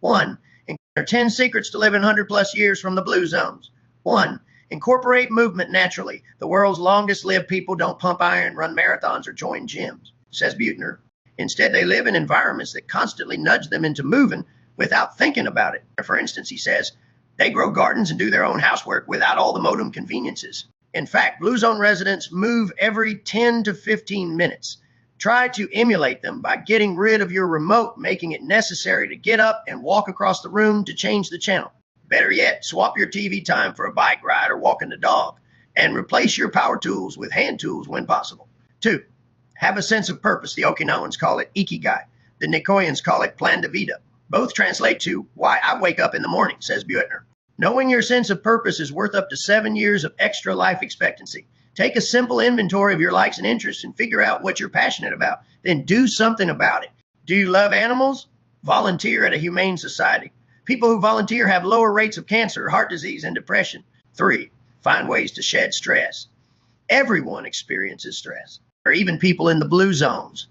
1. Encounter 10 secrets to living 100+ years from the blue zones. 1. Incorporate movement naturally. The world's longest lived people don't pump iron, run marathons, or join gyms, says Buettner. Instead, they live in environments that constantly nudge them into moving without thinking about it. For instance, he says, they grow gardens and do their own housework without all the modem conveniences. In fact, Blue Zone residents move every 10 to 15 minutes. Try to emulate them by getting rid of your remote, making it necessary to get up and walk across the room to change the channel. Better yet, swap your TV time for a bike ride or walking the dog, and replace your power tools with hand tools when possible. 2. Have a sense of purpose. The Okinawans call it ikigai. The Nicoyans call it plan de vida. Both translate to why I wake up in the morning, says Buettner. Knowing your sense of purpose is worth up to 7 years of extra life expectancy. Take a simple inventory of your likes and interests and figure out what you're passionate about. Then do something about it. Do you love animals? Volunteer at a humane society. People who volunteer have lower rates of cancer, heart disease, and depression. 3. Find ways to shed stress. Everyone experiences stress, or even people in the blue zones.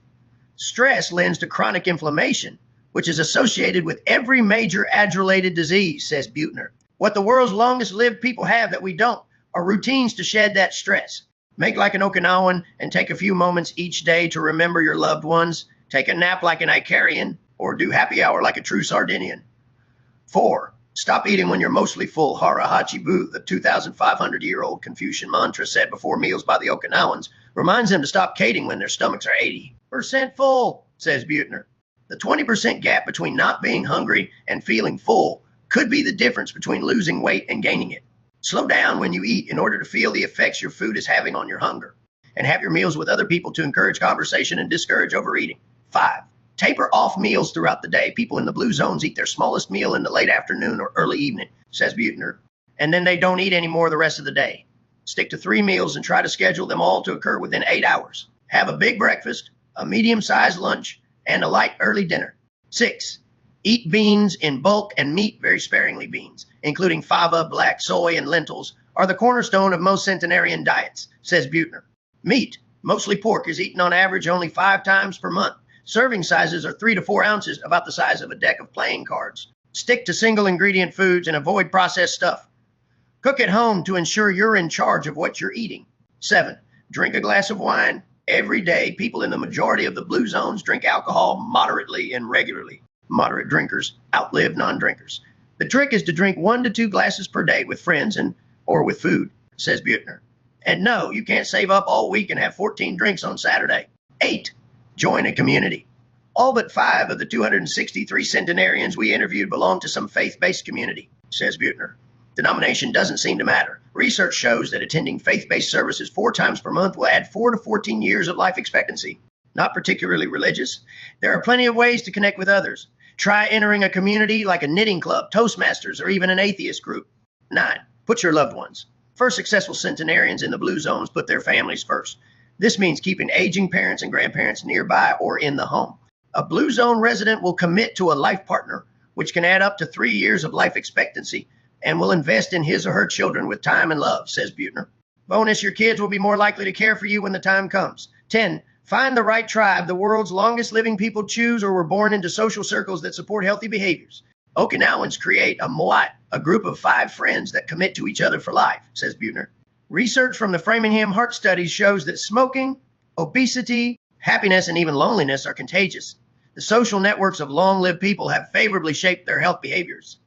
Stress lends to chronic inflammation, which is associated with every major age-related disease, says Buettner. What the world's longest lived people have that we don't are routines to shed that stress. Make like an Okinawan and take a few moments each day to remember your loved ones. Take a nap like an Icarian, or do happy hour like a true Sardinian. 4. Stop eating when you're mostly full. Hara Hachi Bu, the 2,500-year-old Confucian mantra said before meals by the Okinawans, reminds them to stop cating when their stomachs are 80% full, says Buettner. The 20% gap between not being hungry and feeling full could be the difference between losing weight and gaining it. Slow down when you eat in order to feel the effects your food is having on your hunger, and have your meals with other people to encourage conversation and discourage overeating. 5. Taper off meals throughout the day. People in the blue zones eat their smallest meal in the late afternoon or early evening, says Buettner, and then they don't eat any more the rest of the day. Stick to 3 meals and try to schedule them all to occur within 8 hours. Have a big breakfast, a medium-sized lunch, and a light early dinner. 6. Eat beans in bulk and meat very sparingly. Beans, including fava, black soy, and lentils, are the cornerstone of most centenarian diets, says Buettner. Meat, mostly pork, is eaten on average only 5 times per month. Serving sizes are 3 to 4 ounces, about the size of a deck of playing cards. Stick to single ingredient foods and avoid processed stuff. Cook at home to ensure you're in charge of what you're eating. 7. Drink a glass of wine every day. People in the majority of the blue zones drink alcohol moderately and regularly. Moderate drinkers outlive non-drinkers. The trick is to drink 1 to 2 glasses per day with friends or with food, says Buettner. And no, you can't save up all week and have 14 drinks on Saturday. 8. Join a community. All but 5 of the 263 centenarians we interviewed belong to some faith-based community, says Buettner. Denomination doesn't seem to matter. Research shows that attending faith-based services 4 times per month will add 4 to 14 years of life expectancy. Not particularly religious. There are plenty of ways to connect with others. Try entering a community like a knitting club, Toastmasters, or even an atheist group. 9. Put your loved ones. First successful centenarians in the blue zones put their families first. This means keeping aging parents and grandparents nearby or in the home. A blue zone resident will commit to a life partner, which can add up to 3 years of life expectancy, and will invest in his or her children with time and love, says Buettner. Bonus, your kids will be more likely to care for you when the time comes. 10. Find the right tribe. The world's longest living people choose or were born into social circles that support healthy behaviors. Okinawans create a moat, a group of 5 friends that commit to each other for life, says Buettner. Research from the Framingham Heart Studies shows that smoking, obesity, happiness, and even loneliness are contagious. The social networks of long-lived people have favorably shaped their health behaviors.